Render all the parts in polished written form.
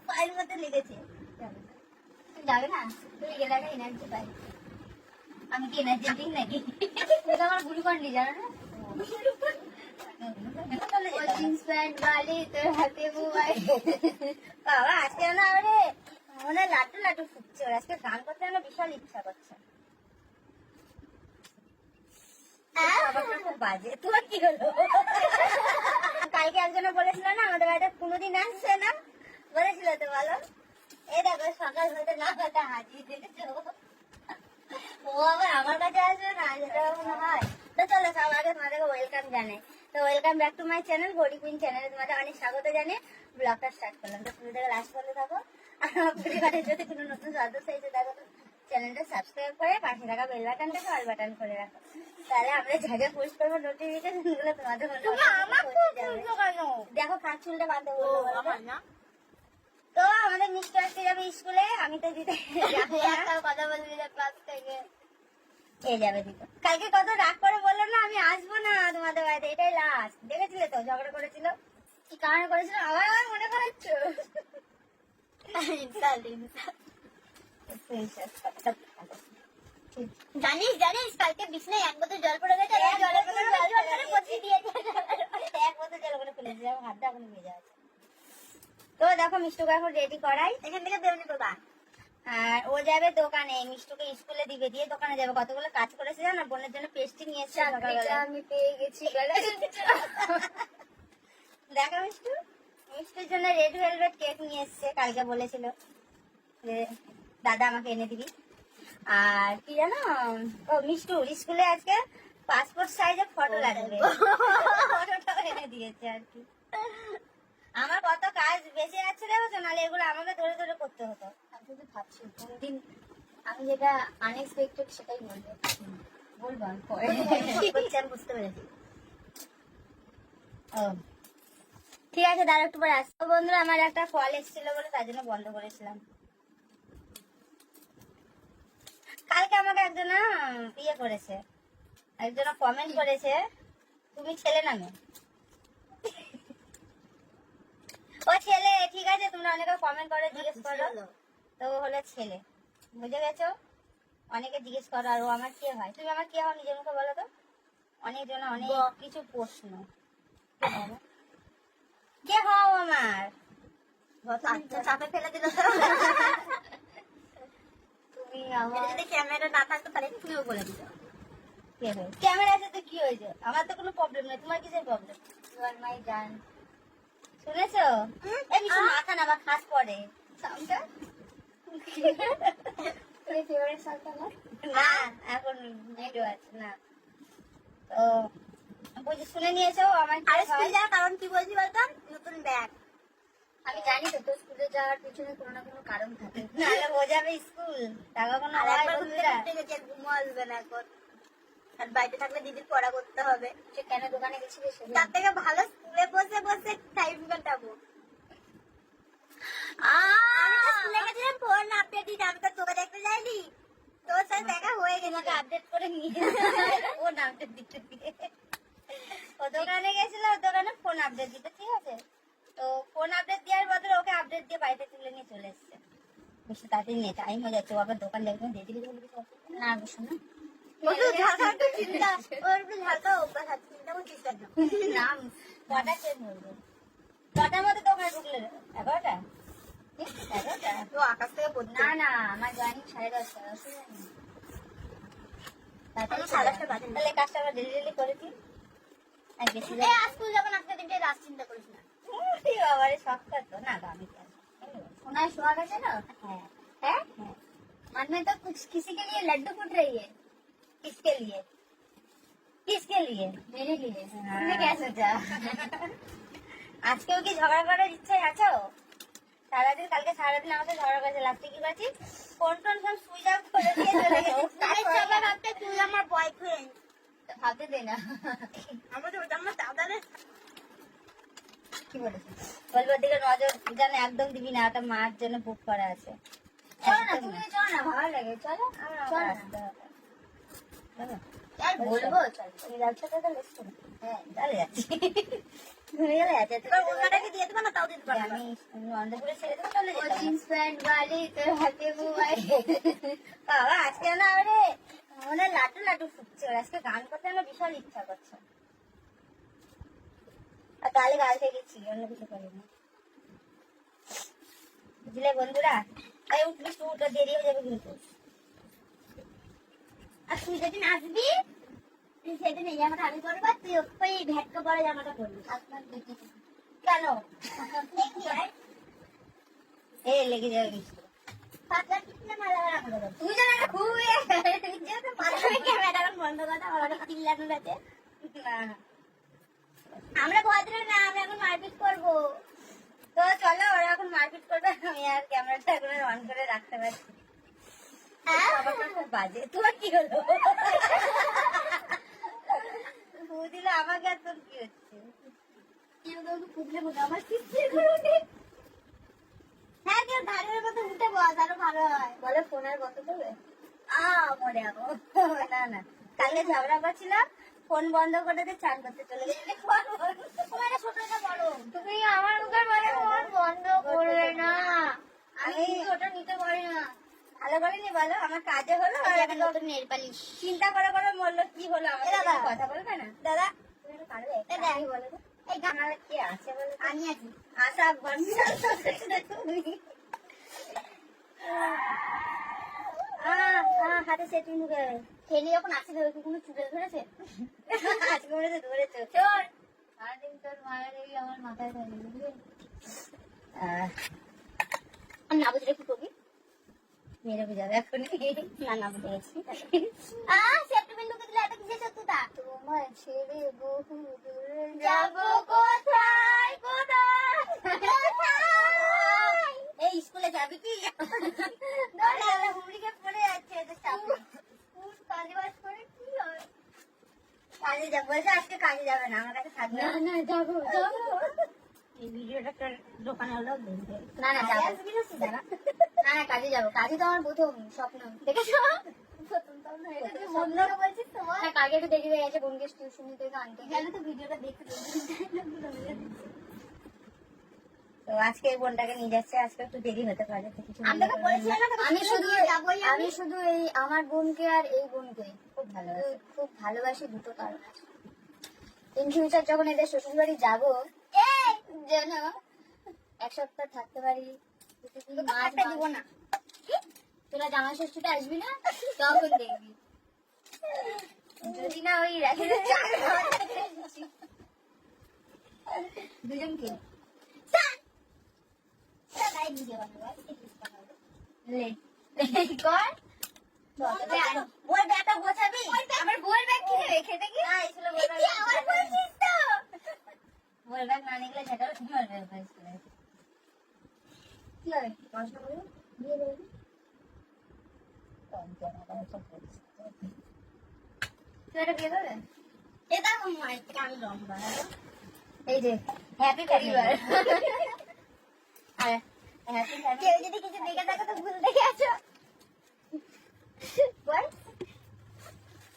পায়ের মধ্যে লেগেছে। যাবে না, তুমি গেলে একটা এনার্জি পাই। আমি কি এনার্জেটিক নাকি? তুমি আমার গ্লুকন ডি জানো না? জিন্স প্যান্ট বালি তোর হাতে মোবাইল। বাবা আজকে না রে মনে লাড্ডু লাড্ডু ফুটছে। ওর আজকে গান করতে আমার বিশাল ইচ্ছা করছে। খুব বাজে। তোমার কি হলো? কালকে একজনে বলেছিল না আমাদের বাড়িতে কোনোদিন আসছে না, বলেছিল তো বলো। এই দেখো সকাল হতে না হতে হাজির দেখেছো। ও আবার আমার কাছে আসবে না, যেটা মনে হয়। তো চলো সব আগে তোমাদেরকে ওয়েলকাম জানাই। তো welcome back to my channel Gouri queen চ্যানেলে তোমাদের অনেক স্বাগত জানিয়ে ব্লগটা স্টার্ট করলাম। তো শুরু থেকে লাস্ট পর্যন্ত থাকো। আর আমার পরিবারের যদি কোনো নতুন সদস্য এসে থাকো তো চ্যানেলটা সাবস্ক্রাইব করে পাশে থাকা বেল বাটনটাকে অল বাটন করে রাখো। তাহলে আমরা যা যা পোস্ট করবো নোটিফিকেশন গুলো তোমাদের মনে দেখো কাজ চুলটা বাঁধতে বলবো না। তো আমাদের মিষ্টি আজকে যাবে স্কুলে, আমি তো দিতে কথা বলবি ক্লাস থেকে এ যাবে দিতে। কালকে কত রাগ করে বললো না আমি আসবো না তোমাদের বাড়িতে, এটাই লাস্ট। দেখেছিলে তো ঝগড়া করেছিল, কি কারণে করেছিল আবার আমার মনে করাচ্ছ। জানিস জানিস কালকে বিছনায় এক বোতল জল পড়ে গেছে, এক বোতল জল করে ফেলেছি, আমার হাতটা এখন ভেজে আছে। তো দেখো মিষ্টুকে এখন রেডি করাই, এখান থেকে বেরোনি বাবা। আর ও যাবে দোকানে, মিষ্টুকে স্কুলে দিবে, দিয়ে দোকানে যাবে। কতগুলো কাজ করেছে জানো, বোনের জন্য পেস্ট্রি নিয়ে এসেছে আমি পেয়ে গেছি। দেখো মিষ্টু মিষ্টির জন্য রেড ভেলভেট কেক নিয়ে এসছে, কালকে বলেছিল যে দাদা আমাকে এনে দিবি। আর কি জানো, ও মিষ্টুর স্কুলে আজকে পাসপোর্ট সাইজের ফটো লাগবে, ফটোটাও এনে দিয়েছে আর কি। আমার কত কাজ বেশি যাচ্ছে দেখো, নাহলে এগুলো আমাকে ধরে ধরে করতে হতো। আমি শুধু ভাবছি কোনদিন আমি যেটা আনএক্সপেক্টেড সেটাই বলবো, বলবো আমি পরে। আমি বুঝতে পেরেছি। ও ঠিক আছে, দাঁড়া একটু পরে আসতো। বন্ধুরা আমার একটা কল এসেছিল বলে তার জন্য বন্ধ করেছিলাম। কালকে আমাকে একজন ইয়ে করেছে, একজন কমেন্ট করেছে তুমি ছেলে না মেয়ে। ও ছেলে, ঠিক আছে তোমরা অনেকে কমেন্ট করে জিজ্ঞেস করো, তো হলো ছেলে, বুঝে গেছো? অনেকে জিজ্ঞেস করো আর ও আমার কে হয়। তুমি আমার কে হও নিজের মুখে বলো তো? অনেকজন অনেক কিছু প্রশ্ন, কে হও আমার? চাপে ফেলে দিল তো। তুমি আমার যদি ক্যামেরা না থাকতো তাহলে তুমিও বলে দিত ক্যামেরা আছে তো কি হয়েছে, আমার তো কোনো প্রবলেম নেই, তোমার কিসের প্রবলেম? ইউ আর মাই জান, শুনেছো? এই কিছু মাথা না, আমার খাস পড়ে না, এখন ভিডিও আছে না তো বুঝে শুনে নিয়েছো আমার কারণ কি বলছি বলতো, নতুন ব্যাগ। আমি জানি তো তোর স্কুলে যাওয়ার পিছনে কোনো না কোনো কারণ থাকে, নাহলে ও যাবে স্কুল টাকা কোনো ঘুমো আসবে না এখন, আর বাড়িতে থাকলে দিদির পড়া করতে হবে। সে কেন দোকানে গেছিলি, তার থেকে ভালো স্কুলে বসে বসে টাইম কাটাবো। স্কুলে গেছিলাম ফোন আপডেট দিতে, আমি তো তোকে দেখতে যাইনি, তোর সাথে দেখা হয়ে গেছে, আপডেট করে নিয়ে ফোন আপডেট দিতে দিয়ে ও দোকানে গেছিল, দোকানে ফোন আপডেট দিতে, ঠিক আছে? তো ফোন আপডেট দেওয়ার বদলে ওকে আপডেট দিয়ে বাড়িতে তুলে নিয়ে চলে এসছে। বেশি তাড়াতাড়ি নিয়ে টাইম হয়ে যাচ্ছে, আবার দোকান দেখবে দিয়ে দিলি বলে কিছু না শোনা কটা চেঞ্জ করবো, কটার মধ্যে দোকানে ঢুকলে? 11টা? 11টা তো আকাশ থেকে পড়ছে না, না আমার জয়েনিং 10:30। তাহলে কাজটা আমরা ডেলি ডেলি করেছি। স্কুল যখন আজকে দিনটা রাত চিন্তা করিস না, বাবারে শখ করতো না আমি সোনায় সোহাগ আছে না। হ্যাঁ হ্যাঁ হ্যাঁ, मन में तो कुछ किसी के लिए लड्डू फूट रही है। किसके लिए? किसके लिए? मेरे लिए। तुमने क्या सोचा? আজকেও কি ঝগড়া করার ইচ্ছায় আছো? সারাদিন কালকে সারাদিন আমাকে ঝগড়া করেছে, লাস্টে কি করছি ফোন টোন সব সুইচ অফ করে দিয়ে চলে গেছে। তুই আমার বয়ফ্রেন্ড ভাবতে দে না, আমার দাদারে কি বলেছে বলবো দিকে নজর যেন একদম দিবি না, ওটা মার জন্য বুক করা আছে। চলো না তুমি, চলো না ভালো লাগে, চলো বলবো চল তুমি যাচ্ছ তো, হ্যাঁ চলে যাচ্ছি। ঘুরে গেলে আছে তোর ওনাটাকে দিয়ে দেবো না, তাও দিতে পারবো আমি অন্তপুরে ছেড়ে দেবো, চলে যেতাম। জিন্স প্যান্ট বালি তোর হাতে মোবাইল। বাবা আজকে না রে মনে লাটু লাটু ফুটছে, আজকে গান করতে আমার বিশাল ইচ্ছা করছে। আর তাহলে গাল থেকেছি, অন্য কিছু করিনি। বুঝলে বন্ধুরা, তাই উঠবি তুই, তোর দেরি হয়ে যাবে কিন্তু। আর তুই যেদিন আসবি সেদিন এই জামাটা আমি করবো, তুই ওই ভ্যাটকা পরে জামাটা করবি। কেন এ লেগে যাবে কিছু, তুই যেন একটা খুব ক্যামেরা বন্ধ কথা আমার চিল্লানো আছে। আমরা ভদ্র না, আমরা এখন মারপিট করবো। তো চলো, ওরা এখন মারপিট করবে, আমি আর ক্যামেরাটা এখন অন করে রাখতে পারছি। খুব বাজে, তোমার কি হলো? দিল আমাকে, আর তোর কি হচ্ছে? হ্যাঁ কেউ ধারের মতো উঠে বস, আরো ভালো হয়। বলে ফোনের কত দেবে? মরে যাবো। না না, কালকে ঝগড়া করছিলাম, ফোন বন্ধ করে দিয়ে চান করতে চলে গেছে। তুমি আমার মুখের বলে ফোন বন্ধ করবে না, আমি ওটা নিতে পারি না। ভালো করেনি বলো, আমার কাজে হলো। নতুন নেল পালিশ চিন্তা করে করে মরলো, কি হলো? আমার কথা বলবে না দাদা? তুমি একটু পারবে? আমি বলো তো, এই গানার কি আছে বলো? আমি আছি, আশা তুমি হাতে সেটিং ঢুকে ফেলে যখন আসি ধরে কোনো চুড়ে ধরেছে? আজকে মনে হচ্ছে ধরেছে। চোর সারাদিন তোর মায়ের এই আমার মাথায় থাকে, বুঝলি? আমি না বুঝলে কি করবি? মেরে বুঝাবে এখন। না না বুঝে গেছি। সেপ্টেম্বর ঢুকে দিলে এত কিসের সত্যতা? তোমায় ছেড়ে বহু দূরে যাবো কোথায় কোথায়? এই স্কুলে যাবি কি? হুমড়িকে পড়ে যাচ্ছে, কাজে বাজ করে কি হয়? কাজে যাবো বলছে, আজকে কাজে যাবে না, আমার কাছে থাকবে না। যাবো যাবো, এই ভিডিওটা তোর দোকানে হলো। না না যাবো, না না কাজে যাবো, কাজে তো আমার প্রথম স্বপ্ন, দেখেছো? কালকে একটু দেরি হয়ে গেছে, বোনকে টিউশন থেকে আনতে গেলে তো ভিডিওটা দেখতে। তো আজকে বোনটাকে নিয়ে যাচ্ছে, আজকে একটু দেরি হতে পারে। আমি শুধু এই আমার বোনকে আর এই বোনকে খুব ভালোবাসি, দুটো কারণ আছে। ইন ফিউচার যখন এদের শ্বশুর বাড়ি যাবো, যেন এক সপ্তাহ থাকতে পারি, মাছ দিব না। তোরা জামা ষষ্ঠীতে আসবি না, তখন দেখবি। যদি না ওই দুজনকে বই ব্যাগটা গোছাবি, আমার বই ব্যাগ কিনে রেখে দেখি। বই ব্যাগ না নিলে সেটাও ঠিক হবে। কি হবে প্রশ্ন করবো, দিয়ে দেবে। এই যে হ্যাপি পরিবার, কেউ যদি কিছু দেখে থাকো তো ভুল দেখে আছো।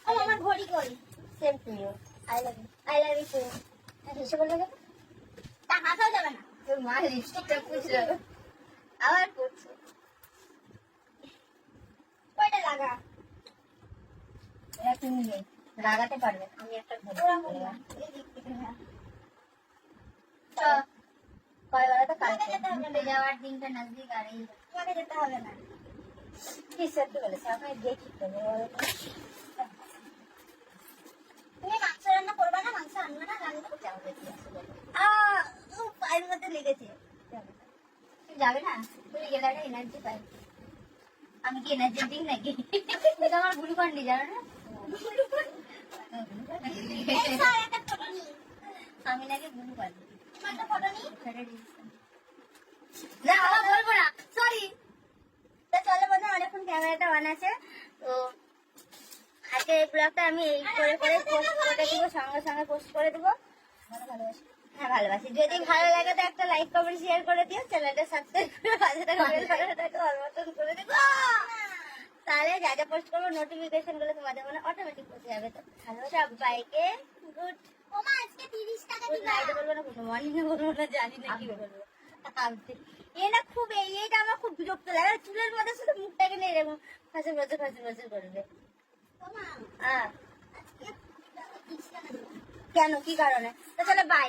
আমার ঘড়ি করি, same to you, I love you, I love you too. হেসে বলবে তা হাসাও যাবে না। তোর মা লিপস্টিকটা পুছলো, আবার পড়ছে। কয়টা লাগা এরা তুমি লাগাতে পারবে, আমি একটা যাওয়ার দিনটা নজদিক, আর এই তোমাকে যেতে হবে না। কি সত্যি বলেছে, আপনার দেখি তুমি মাংস রান্না করবে না, মাংস আনবে না, পায়ের মধ্যে লেগেছে। যাবে না, তুমি গেলে একটা এনার্জি পাই। আমি কি এনার্জি দিই নাকি? তুমি তো আমার গ্লুকন্ডি জানো না? আমি নাকি গ্লুকন্ডি। না বাবা বলবো না, সরি। তো চলো বন্ধু, অনেকক্ষণ ক্যামেরাটা অন আছে। তো আজকে এই ব্লগটা আমি এই করে করে পোস্ট করে দিব, সঙ্গে সঙ্গে পোস্ট করে দিব। ভালোবাসি, হ্যাঁ ভালোবাসি। যদি ভালো লাগে তো একটা লাইক কমেন্ট শেয়ার করে দিও, চ্যানেলটা সাবস্ক্রাইব করে পাশে থাকা বেল বাটনটাকে অল বাটন করে দিও। তাহলে যা যা পোস্ট করবো নোটিফিকেশন গুলো তোমাদের মনে অটোমেটিক পৌঁছে যাবে। তো ভালো সবাইকে গুড ওমা আজকে 30 টাকা দিবা নাইটে বলবো না, গুড মর্নিং এ বলবো না, জানি না কি বলবো। এ না খুব এইটা আমার খুব বিরক্ত লাগে, চুলের মধ্যে শুধু মুখটাকে নিয়ে এরকম ফাঁসে বছর করবে। কেন কি কারণে? তো চলো বাই।